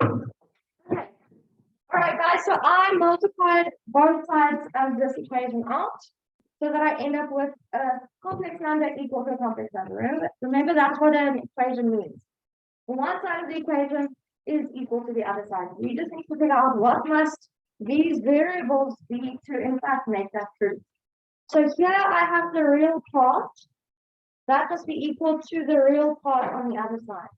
Okay. All right, guys, so I multiplied both sides of this equation out so that I end up with a complex number equal to a complex number. Remember that's what an equation means. One side of the equation is equal to the other side. We just need to figure out what must these variables be to in fact make that true. So here I have the real part. That must be equal to the real part on the other side.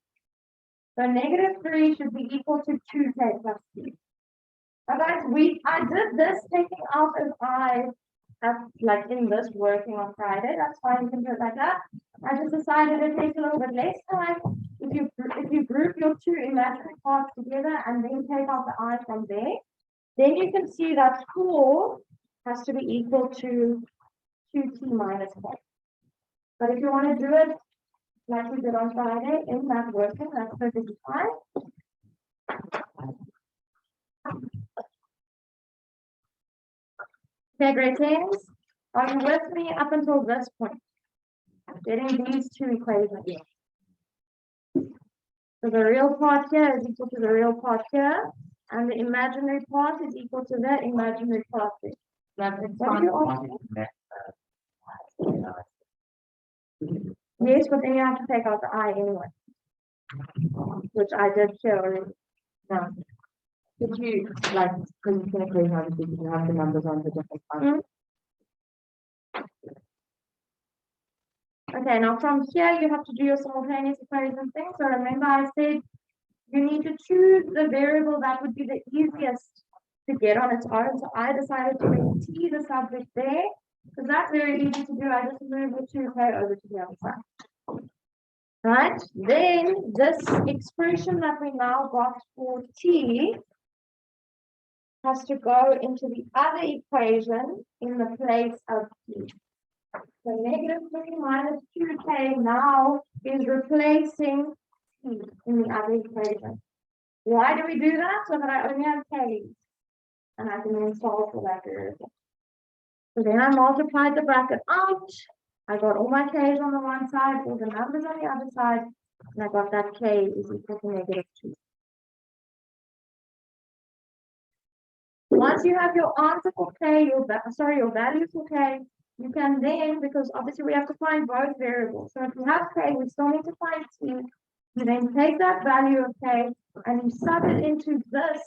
So -3 should be equal to 2k plus 3. Now guys, I did this taking out as I have like in this working on Friday. That's fine, you can do it like that. I just decided it takes a little bit less time if you group your two imaginary parts together and then take out the I from there, then you can see that 4 has to be equal to 2t minus 4. But if you want to do it like we did on Friday in that working, that's perfectly fine. Okay, great things. Are you with me up until this point? Getting these two equations. So the real part here is equal to the real part here, and the imaginary part is equal to the imaginary part here. Yes, but then you have to take out the I anyway, which I did here already. No. Could you, like, because you can equation obviously you have the numbers on the different parts. Okay, now from here you have to do your simultaneous equation thing. So remember I said you need to choose the variable that would be the easiest to get on its own. So I decided to make t the subject there, because that's very easy to do. I just move the 2k over to the other side. Right? Then this expression that we now got for t has to go into the other equation in the place of t. So -3 minus 2k now is replacing t in the other equation. Why do we do that? So that I only have k and I can then solve for that variable. So then I multiplied the bracket out. I got all my k's on the one side, all the numbers on the other side, and I got that k is equal to -2. Once you have your answer for k, your value for k, you can then, because obviously we have to find both variables. So if you have k, we still need to find t. You then take that value of k and you sub it into this,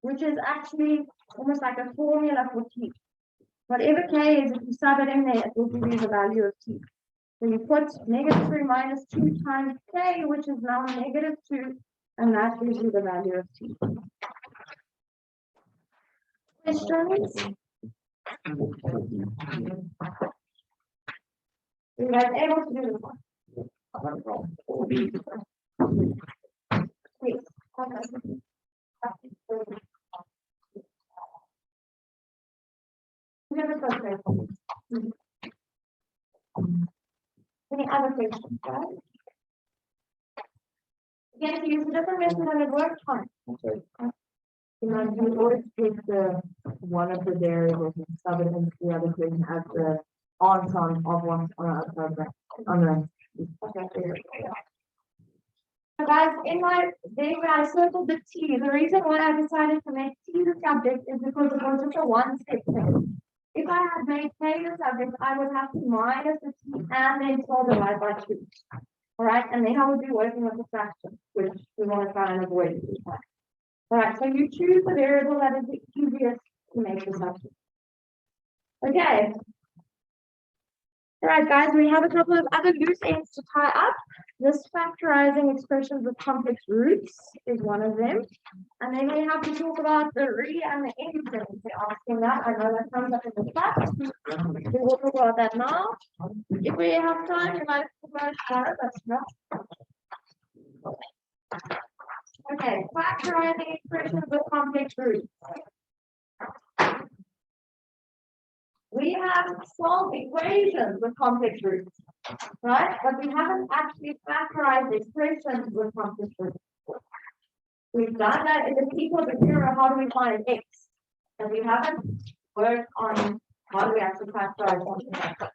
which is actually almost like a formula for t. Whatever k is, if you sub it in there, it will give you the value of t. So you put -3 minus 2 times k, which is now -2, and that gives you the value of t. Questions? You guys able to do this one? Please. Any other questions, guys? Again, if you use a different method and it works, fine. You know, you always take the one of the variables and sub it into the other equation as the answer of one on the outside bracket. So guys, in my day where I circled the t, the reason why I decided to make t the subject is because it was just a one-step thing. If I had made k the subject, I would have to minus the t and then solve divide by 2. All right, and then I would be working with the fraction, which we want to try and avoid. All right, so you choose the variable that is the easiest to make the subject. Okay. All right, guys, we have a couple of other loose ends to tie up. This factorizing expressions with complex roots is one of them. And then we have to talk about the re and the end terms. They're asking that. I know that comes up in the class. We will talk about that now. If we have time, we might talk about it tomorrow. That's not. Okay, factorizing expressions with complex roots. We have solved equations with complex roots, right? But we haven't actually factorized expressions with complex roots. We've done that in the equal to 0, how do we find x? And we haven't worked on how do we actually factorize something like that.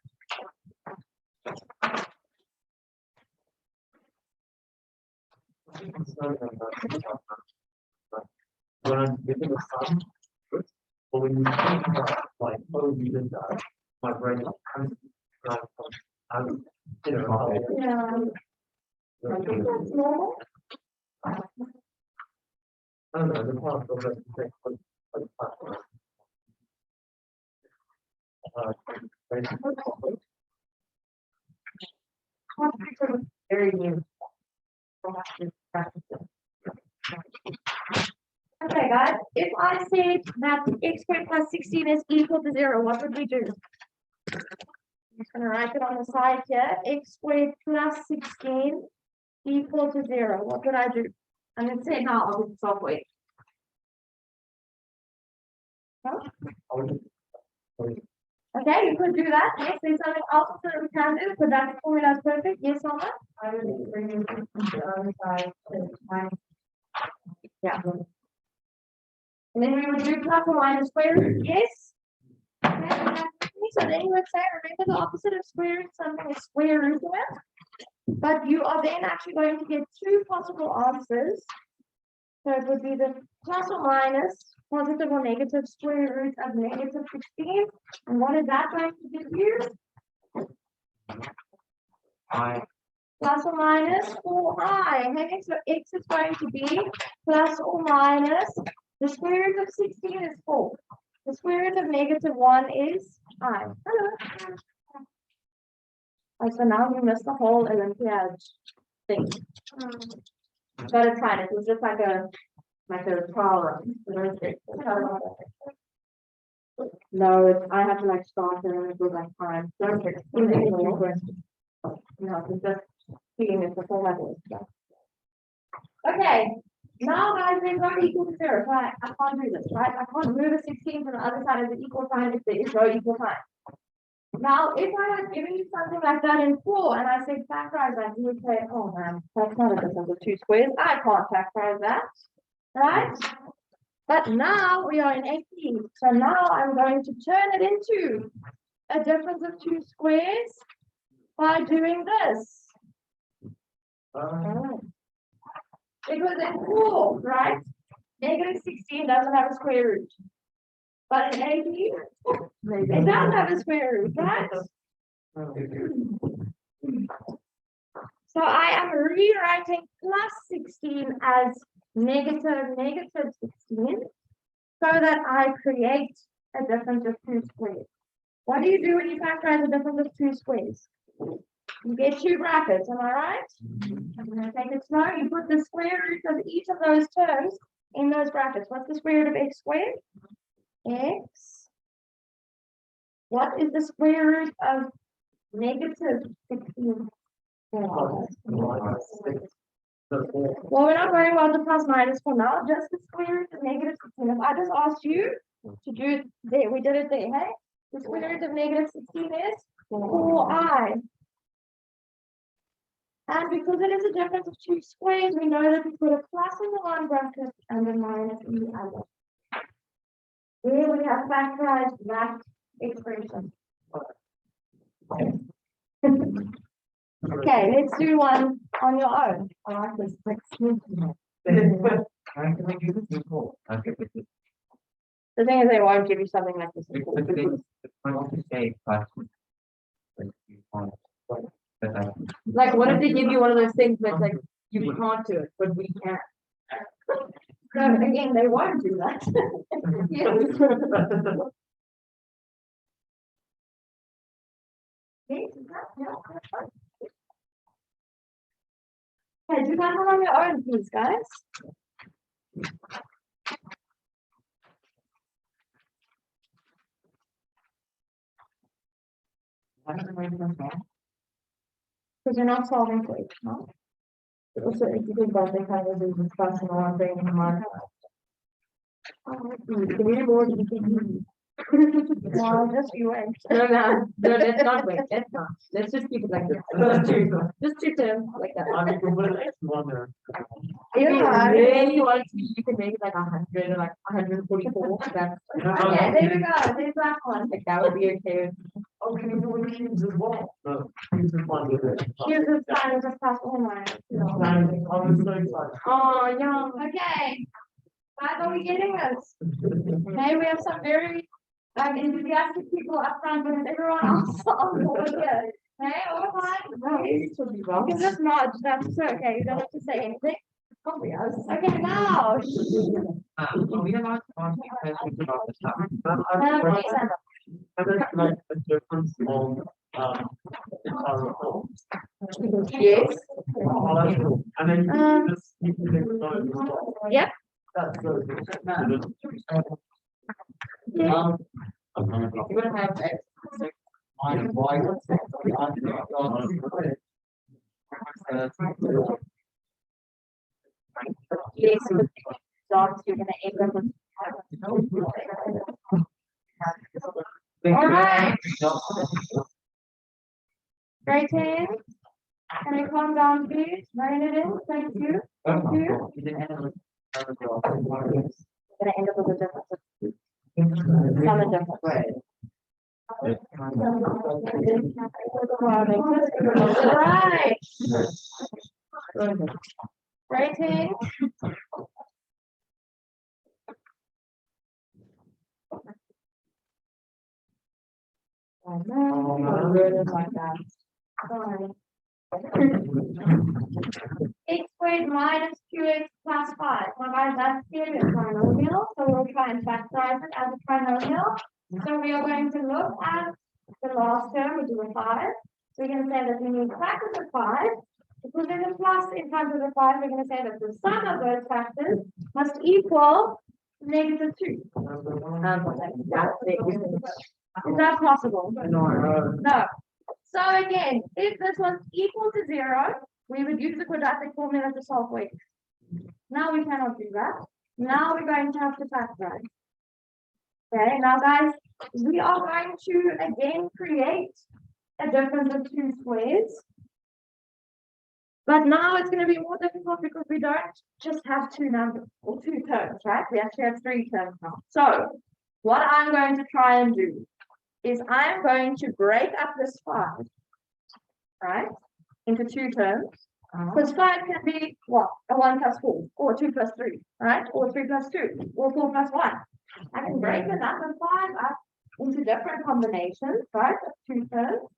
when I'm giving a sum, but when you think about like, oh, you did that, my brain comes, you know, Yeah. I think that's normal. I don't know, the part of it, Very new. Okay, guys, if I said that x squared plus 16 is equal to 0, what would we do? I'm just going to write it on the side here. X squared plus 16 equal to 0. What would I do? I'm going to say now, I'll do the software. Okay, you could do that. Yes, there's something else that we can do. Quadratic formula is perfect. Yes, Alma? I would bring it to the other side. Yeah. And then we would do plus or minus square root. Yes? Okay, so then you would say, remember the opposite of square root, something is square root of it. But you are then actually going to get two possible answers. So it would be the plus or minus positive or negative square root of negative 16. And what is that going to give you? Plus or minus 4i. Okay, so x is going to be plus or minus, the square root of 16 is 4. The square root of negative 1 is I. Hello. Oh, so now we missed the whole Olympiad thing. But it's fine. It was just like a problem. No, it's, I have to like start and then it goes like time. Don't fix it. No, it's just seeing it before my voice. Okay, now guys, they're not equal to 0, so I can't do this, right? I can't move a 16 from the other side of the equal sign if there is no equal sign. Now, if I was giving you something like that in 4 and I said factorize that, you would say, oh man, that's not a difference of 2 squares. I can't factorize that, right? But now we are in 18. So now I'm going to turn it into a difference of 2 squares by doing this. Because in 4, right? Negative 16 doesn't have a square root. But in 18, it does have a square root, right? So I am rewriting plus 16 as negative 16 so that I create a difference of 2 squares. What do you do when you factorize a difference of 2 squares? You get 2 brackets, am I right? I'm going to take it slow. You put the square root of each of those terms in those brackets. What's the square root of x squared? X. What is the square root of negative 16? Well, we're not worrying about the plus minus for now, just the square root of negative 16. If I just asked you to do it there, we did it there, hey? The square root of negative 16 is 4i. And because it is a difference of 2 squares, we know that we put a plus in the one bracket and a minus in the other. Here we have factorized that expression. Okay, let's do one on your own. I like this. The thing is, they won't give you something like this. Like, what if they give you one of those things that's like, you can't do it, but we can? No, again, they won't do that. Okay, do that one on your own, please, guys. Because you're not solving for each, no? Also, if you think about the kind of reasons plus and one thing in mind. Can you do more? Well, just you wait. No, let's not wait. Let's not. Let's just keep it like this. Just 2 terms like that. If you really want to, you can make it like 100 or like 144. That's Okay, there we go. There's that one. like that would be okay. Okay, we can use as well. Use this one with it. Here's the sign of the plus or minus. On the same side. Oh, yeah. Okay. Guys, are we getting this? Hey, we have some very enthusiastic people up front, but everyone else on board here. Hey, all fine. You can just nod. That's okay. You don't have to say anything. Okay, now. We have asked questions about the topic. Like a difference on, our homes. Yes. And then just you can explain as well. Yep. That's good. You're gonna have X minus Y. Yes, with dots, you're gonna end up with. All right. Right hand. Can I calm down, please? Write it in. Thank you. Thank you. Gonna end up with a difference of some different way. Right. Right hand. Like that. Sorry. X squared minus 2x plus 5. Well, guys, that's clearly a trinomial, so we'll try and factorize it as a trinomial. So we are going to look at the last term, which is a 5. So we're going to say that we need factors of 5. Because there's a plus in front of the 5, we're going to say that the sum of those factors must equal negative 2. Is that possible? No. So again, if this was equal to 0, we would use the quadratic formula to solve for x. Now we cannot do that. Now we're going to have to factorize. Okay, now guys, we are going to again create a difference of 2 squares. But now it's going to be more difficult because we don't just have 2 numbers or 2 terms, right? We actually have 3 terms now. So what I'm going to try and do is I'm going to break up this 5, right, into 2 terms. Because 5 can be what? A 1 plus 4, or 2 plus 3, right? Or 3 plus 2, or 4 plus 1. I can break the number 5 up into different combinations, right, of 2 terms.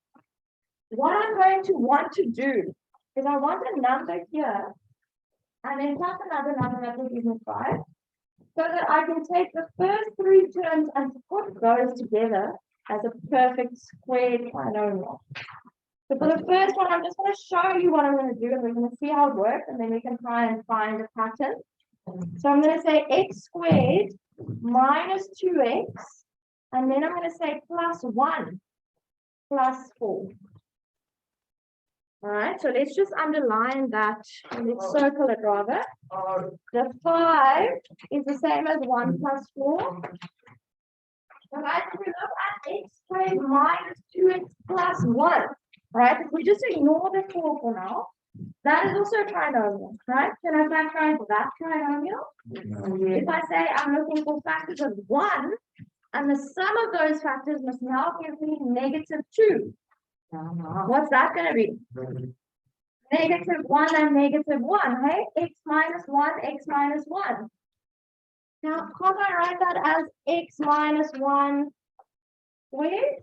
What I'm going to want to do is I want a number here, and then plus another number that will give me 5, so that I can take the first 3 terms and put those together as a perfect squared trinomial. So for the first one, I'm just going to show you what I'm going to do, and we're going to see how it works, and then we can try and find a pattern. So I'm going to say x squared minus 2x, and then I'm going to say plus 1 plus 4. All right, so let's just underline that, and let's circle it rather. The 5 is the same as 1 plus 4. So guys, if we look at x squared minus 2x plus 1, right? If we just ignore the 4 for now, that is also a trinomial, right? Can I factorize that trinomial? If I say I'm looking for factors of 1, and the sum of those factors must now give me negative 2. What's that going to be? Negative 1 and negative 1, hey? X minus 1, x minus 1. Now, can't I write that as x minus 1 squared?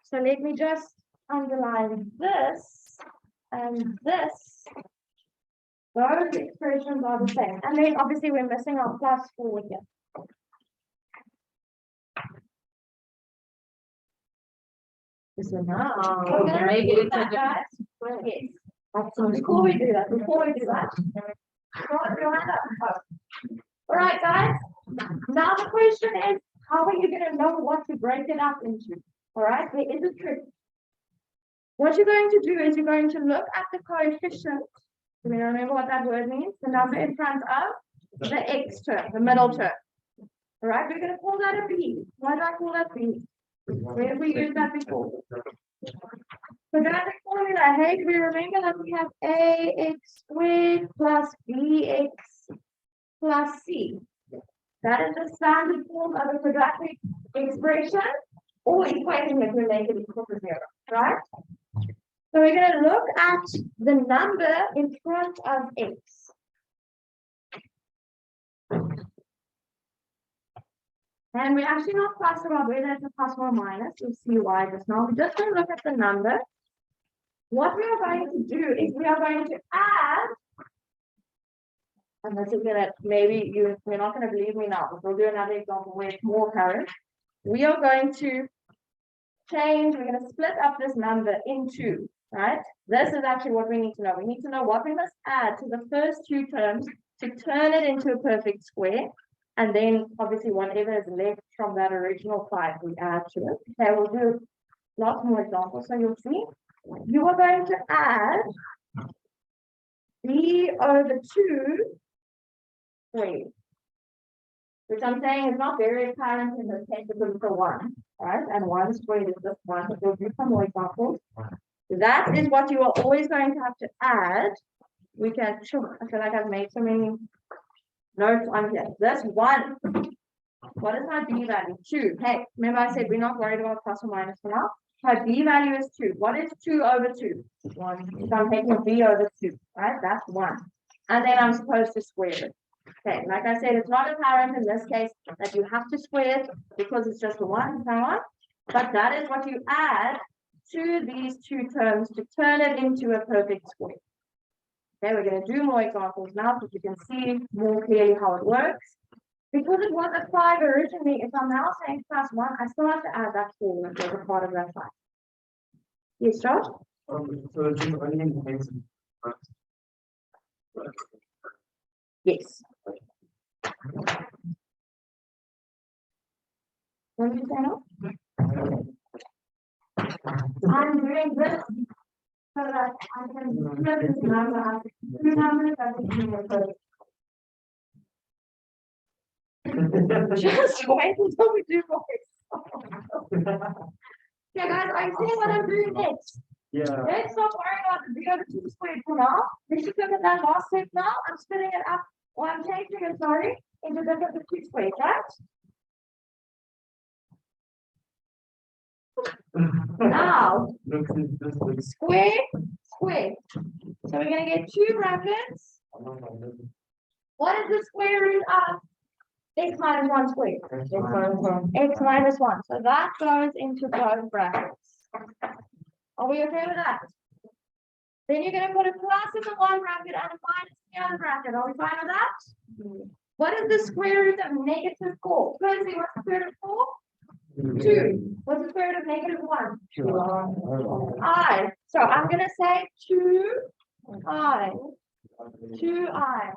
So let me just underline this and this. Those expressions are the same. And then obviously we're missing our plus 4 here. So now, Okay, make it into a guys. different. Yes. Absolutely. Before we do that, all right, guys. Now the question is, how are you going to know what to break it up into? All right, there is a trick. What you're going to do is you're going to look at the coefficient. Do you remember what that word means? The number in front of the x term, the middle term. All right, we're going to call that a b. Why do I call that b? Where have we used that before? Quadratic formula, hey, do we remember that we have ax squared plus bx plus c? That is the standard form of a quadratic expression, or equating it to make it equal to 0, right? So we're going to look at the number in front of x. And we're actually not fussed about whether it's a plus or minus. You'll see why just now. We're just going to look at the number. What we are going to do is we are going to add, and this is gonna, maybe you're not going to believe me now, but we'll do another example where it's more current. We are going to change, we're going to split up this number into, right? This is actually what we need to know. We need to know what we must add to the first two terms to turn it into a perfect square. And then obviously whatever is left from that original 5, we add to it. Okay, we'll do lots more examples. So you'll see, you are going to add b over 2 squared. Which I'm saying is not very apparent in this case because it's a 1, right? And 1 squared is just 1. So we'll do some more examples. That is what you are always going to have to add. We can, I feel like I've made so many notes on here. This 1. What is my b value? 2. Hey, remember I said we're not worried about plus or minus for now. My b value is 2. What is 2 over 2? 1. So I'm taking b over 2, right? That's 1. And then I'm supposed to square it. Okay, like I said, it's not apparent in this case that you have to square it because it's just a 1, so on. But that is what you add to these two terms to turn it into a perfect square. Okay, we're going to do more examples now so you can see more clearly how it works. Because it was a 5 originally, if I'm now saying plus 1, I still have to add that 4 as a part of that 5. Yes, Josh? So it's only in case of. Yes. What did you say now? I'm doing this so that I can split this number out to 2 numbers that is in the first. Just wait until we do more. Okay, guys, I see what I'm doing next. Yeah. Let's stop worrying about the b over 2 squared for now. Let's just look at that last step now. I'm splitting it up, or I'm changing it, sorry, into the 2 squared, right? Now, square, square. So we're going to get 2 brackets. What is the square root of x minus 1 squared? X minus 1. So that goes into both brackets. Are we okay with that? Then you're going to put a plus in the one bracket and a minus in the other bracket. Are we fine with that? What is the square root of negative 4? Firstly, what's the square root of 4? 2. What's the square root of negative 1? I. So I'm going to say 2i. 2i.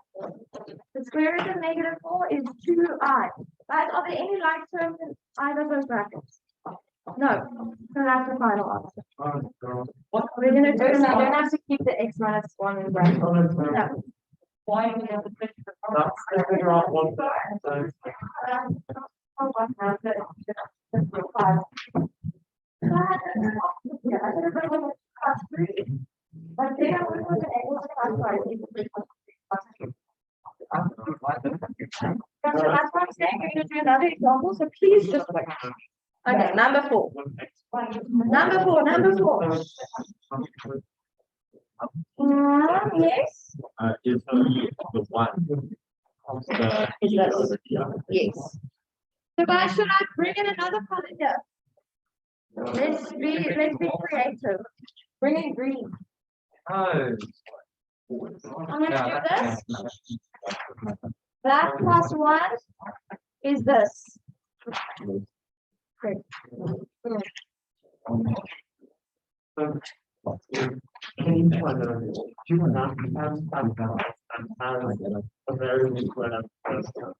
The square root of negative 4 is 2i. Guys, are there any like terms in either of those brackets? No. So that's the final answer. What we're going to do is you don't have to keep the x minus 1 in bracket. No. Why do we have to fix the Figure out one side. But they are able to that's what I'm saying. We're going to do another example, so please just wait. Okay, number 4. Number 4, number 4. Yes. Is the 1. Yes. So guys, should I bring in another color here? Let's be creative. Bring in green. Oh. I'm gonna do this. Black plus 1 is this. Great. A very important person.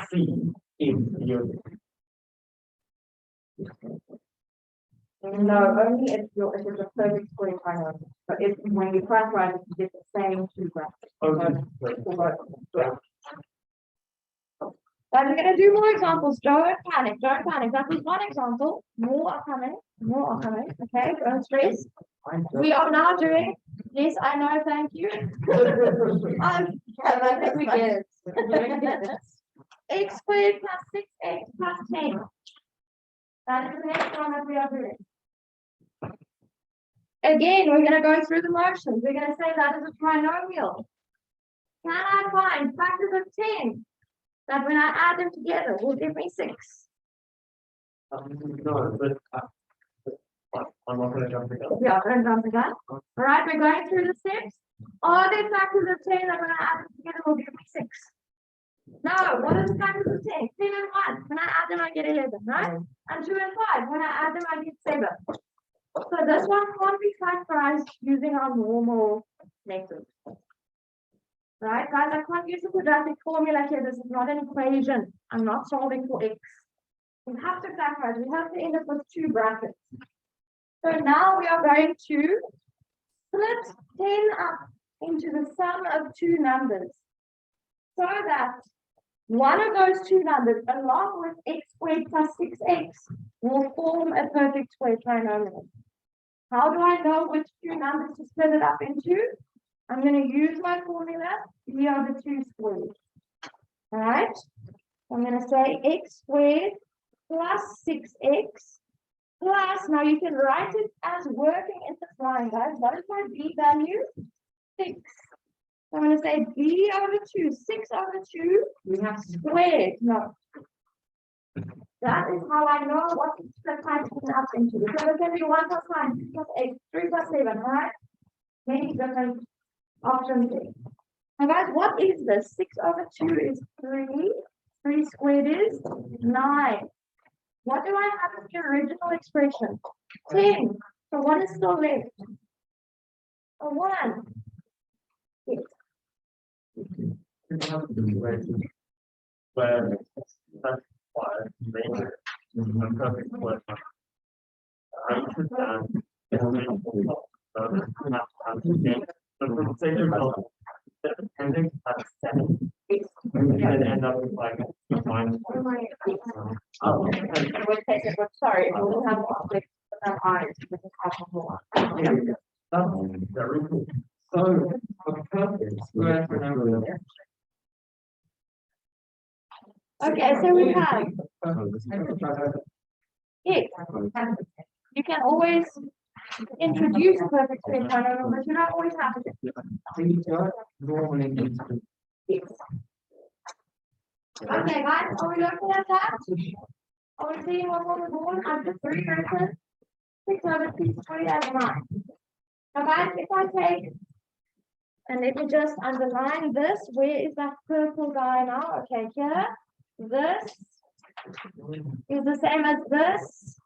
C in your. No, only if it's a perfect square triangle. But if when you factorize it, you get the same 2 brackets. Okay. But we're gonna do more examples. Don't panic. Don't panic. That was one example. More are coming. More are coming. Okay, don't stress. We are now doing. Yes, I know. Thank you. I think we get it. X squared plus 6x plus 10. That is the next one that we are doing. Again, we're going to go through the motions. We're going to say that is a trinomial. Can I find factors of 10? that when I add them together will give me 6. No, but I'm not gonna jump again. Yeah, I'm done again. All right, we're going through the steps. Are there factors of 10 that when I add them together will give me 6? No, what are the factors of 10? 10 and 1. When I add them, I get 11, right? And 2 and 5. When I add them, I get 7. So this one can't be factorized using our normal method. Right, guys, I can't use the quadratic formula here. This is not an equation. I'm not solving for x. We have to factorize. We have to end up with 2 brackets. So now we are going to split 10 up into the sum of 2 numbers, so that one of those 2 numbers, along with x squared plus 6x, will form a perfect square trinomial. How do I know which 2 numbers to split it up into? I'm going to use my formula, b over 2 squared. All right? I'm going to say x squared plus 6x plus, now you can write it as working in this line, guys. What is my b value? 6. So I'm going to say b over 2, 6 over 2, We have squared. No. That is how I know what to split my 10 up into. So it's going to be 1 plus 9, 2 plus 8, 3 plus 7, all right? Many different options there. Now guys, what is this? 6 over 2 is 3. 3 squared is 9. What do I have as the original expression? 10. So what is still left? A 1. Yes. Where that's why later I'm perfect with and end up with like minus. Oh, sorry, we'll have objects that are eyes, which is possible. Very cool. So, a perfect square trinomial. Okay, so we have, yes, you can always introduce a perfect square trinomial, but you don't always have to. Normally. Yes. Okay, guys, are we looking at that? Are we seeing what we're doing after 3 verses? 6 over 2 squared as 9. Now, guys, if I take, and let me just underline this, where is that purple guy now? Okay, here, this is the same as this.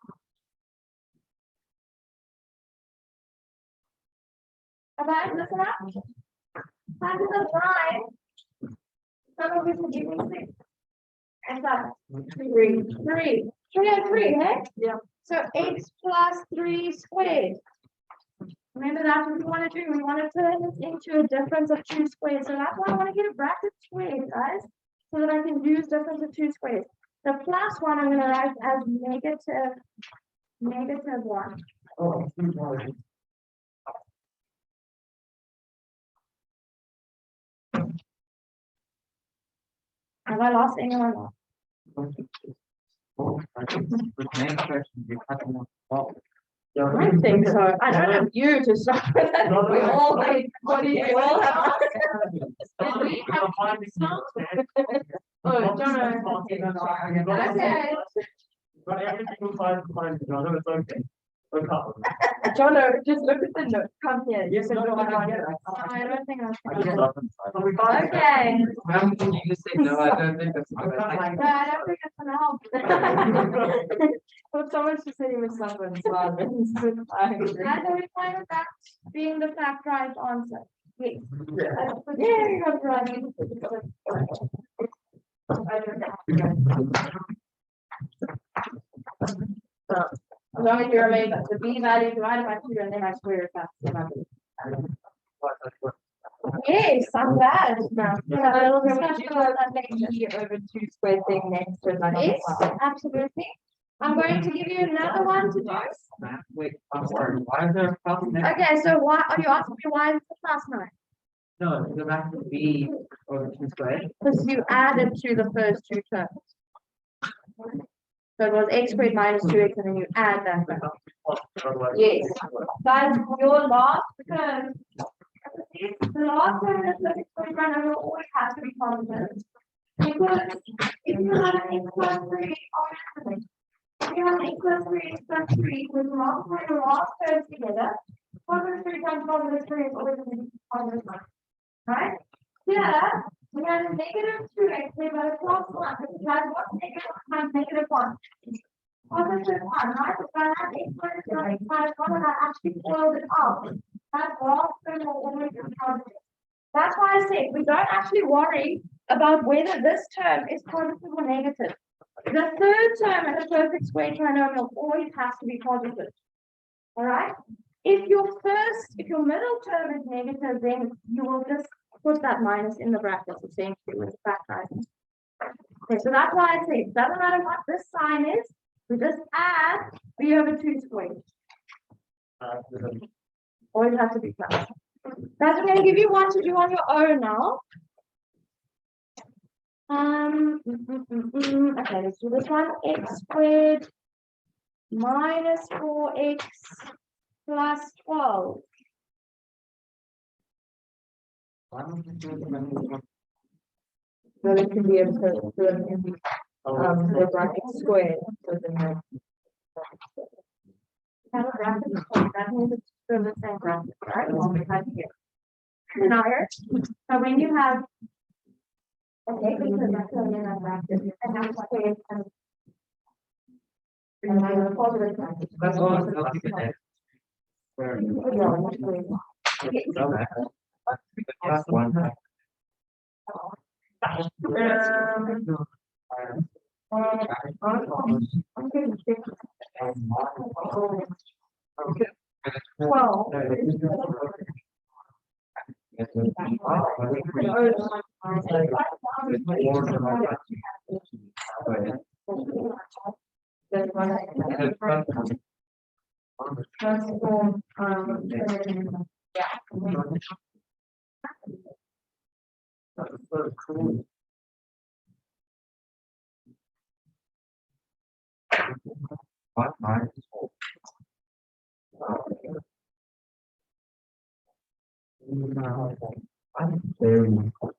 Alright, listen up. Under the line, some of it will give me 6. And that 3 and 3, hey? Yeah. So x plus 3 squared. Remember that's what we want to do. We want to turn this into a difference of 2 squared. So that's why I want to get a bracket squared, guys, so that I can use difference of 2 squared. The plus one I'm going to write as negative 1. Oh, Have I lost anyone? I think so. I don't have you to start with. We all like, what do you all have? Oh, John. Okay. But everything will find John, it's okay. We'll cover it. John, just look at the note. Come here. Yes, no, I don't think I that's. So we can't- Okay. You just say, no, I don't think that's. I can't like- No, I don't think it's gonna help. Well, someone should say with someone as well. Then it's good. Guys, are we fine with that being the factorized answer? Yes. Yeah. Yeah, you're right. As long as you remember the b value divided by 2 and then I square it back. Yes, I'm glad. Now, we'll have a little discussion about that later. E over 2 squared thing next to my Yes, absolutely. I'm going to give you another one to do. Wait, I'm sorry, why is there a plus next? Okay, so why are you asking me why is the plus 9? No, go back to B over 2 squared. Because you added to the first 2 terms. So it was x squared minus 2x and then you add that. Yes. Guys, your last term, the last term in the perfect square trinomial always has to be constant. Because if you have an x plus 3, obviously, if you have an x plus 3, x plus 3, with multiply the last terms together, positive 3 times positive 3 is always going to be positive 1. Right? Here, we have a negative 2x, we have a plus 1, which has what negative times negative 1. Positive 1, right? If I have x minus 1, x minus 1, and I actually foiled it out. That last term will always be positive. That's why I said we don't actually worry about whether this term is positive or negative. The third term in a perfect square trinomial always has to be positive. All right? If your middle term is negative, then you will just put that minus in the brackets essentially with factorizing. Okay, so that's why I say it doesn't matter what this sign is, we just add b over 2 squared. Always has to be plus. Guys, I'm going to give you one to do on your own now. Okay, let's do this one. X squared minus 4x plus 12. So it can be a the bracket squared. So then Have a bracket, that means it's still the same bracket, right? It's only right here. Now here, so when you have okay, because that's only in a bracket, and now squared and I will follow the bracket. That's all. I'll keep it there. That's one. Well, transform, What minus 4? I'm very. I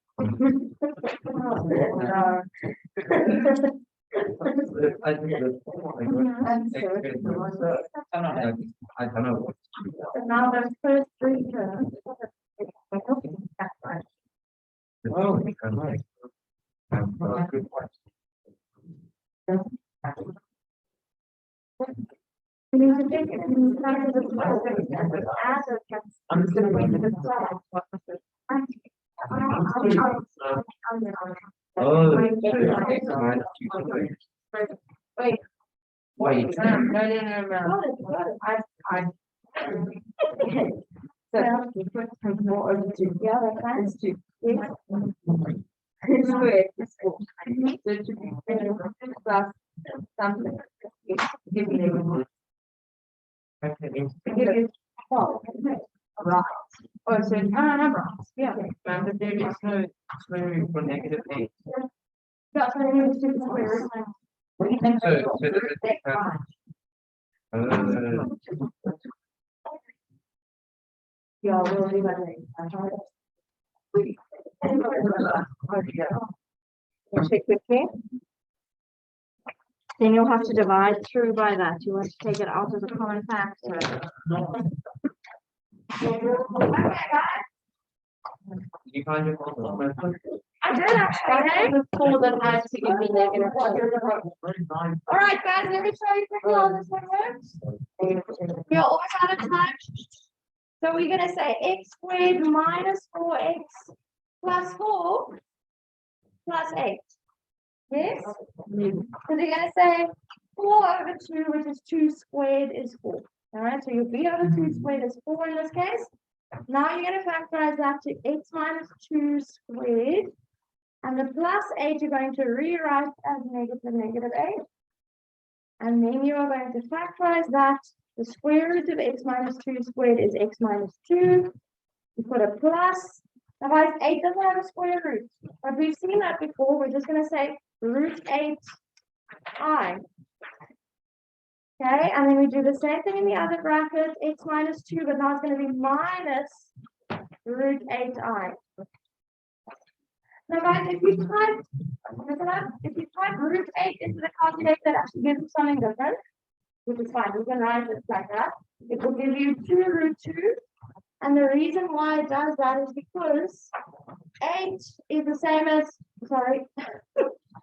think I don't know. so now the first three terms. That's right. Oh, nice. Good point. We need to take it in terms of the as a I'm just gonna wait a minute. Oh, Wait. wait. No. So you put more over two. Yeah, that's fine. It's two. It's squared. It's four. So it should be plus something. Give me the give you 12. Right. Oh, so I'm right. Yeah. Remember, there is no square for negative 8. That's what I need to do the square root. So this is Yeah, we'll do that later. Check quickly. Then you'll have to divide through by that. You want to take it out as a common factor. you find your problem. I did actually. The four that has to give me negative 1. All right, guys, let me show you quickly how this one works. We're always out of time. So we're going to say x squared minus 4x plus 4 plus 8. Yes? So they're going to say 4 over 2, which is 2 squared is 4. All right, so your b over 2 squared is 4 in this case. Now you're going to factorize that to x minus 2 squared. And the plus 8 you're going to rewrite as negative 8. And then you are going to factorize that. The square root of x minus 2 squared is x minus 2. You put a plus. Now guys, 8 doesn't have a square root. But we've seen that before. We're just going to say root 8i. Okay, and then we do the same thing in the other bracket, x minus 2, but now it's going to be minus root 8i. Now guys, if you type Listen up, if you type root 8 into the calculator, that actually gives you something different, which is fine. You can write it like that. It will give you 2 root 2. And the reason why it does that is because 8 is the same as, sorry,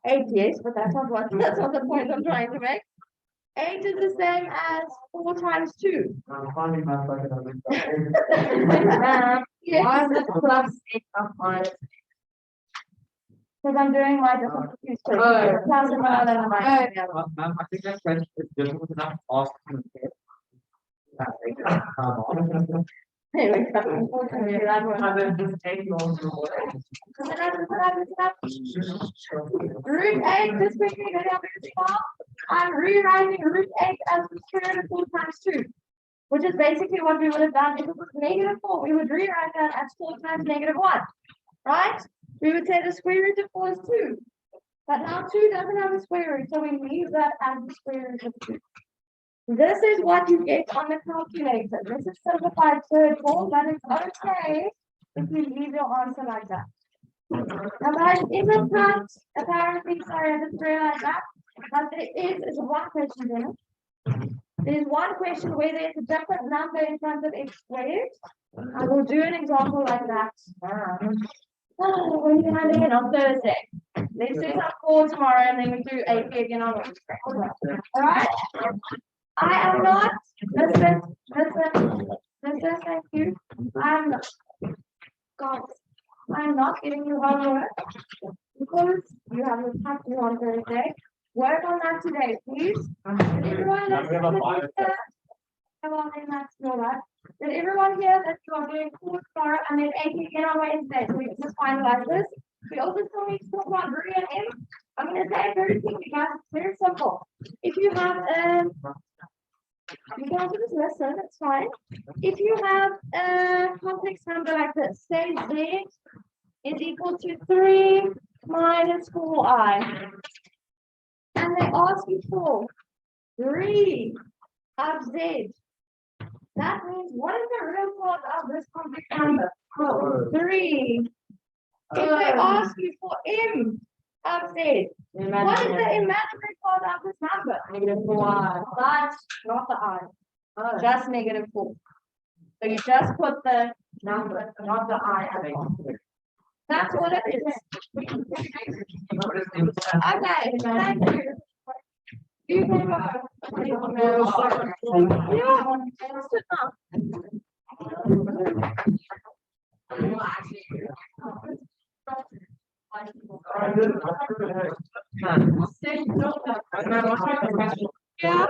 8, yes, but that's not the point I'm trying to make. 8 is the same as 4 times 2. I'm finding my second of Yes. Why is it plus 8 up minus? Because I'm doing my different confused Oh. plus and minus and minus. Ma'am, I think that question is difficult enough to ask from the kid. Anyway, unfortunately, that one. And then just take on the Root 8, this quickly go down very far. I'm rewriting root 8 as the square root of 4 times 2, which is basically what we would have done if it was -4. We would rewrite that as 4 times -1, right? We would say the square root of 4 is 2. But now 2 doesn't have a square root, so we leave that as the square root of 2. This is what you get on the calculator. This is simplified third form, but it's okay if you leave your answer like that. Now guys, in the front, apparently, sorry, I didn't realize that, but there is one question there. There's one question where there's a different number in front of x squared. I will do an example like that. When you hand in on Thursday. Let's do some 4 tomorrow and then we do AP again on Wednesday. All right? I am not, listen, thank you. I'm not, God, I'm not giving you homework because you have your practice on Thursday. Work on that today, please. Did everyone Did everyone hear that you are doing 4 tomorrow and then 8 again on Wednesday? So we can just finalize this. We also still need to talk about Marie and M. I'm going to say it very quickly, guys. It's very simple. If you have you can also just listen, it's fine. If you have a complex number like this, say z is equal to 3 minus 4i, and they ask you for 3 of z, that means what is the real part of this complex number? 3. If they ask you for m of z, what is the imaginary part of this number? -4i. But not the I, just -4. So you just put the number, not the I. That's what it is. Okay, thank you. You can go. Yeah, that's enough. Yeah.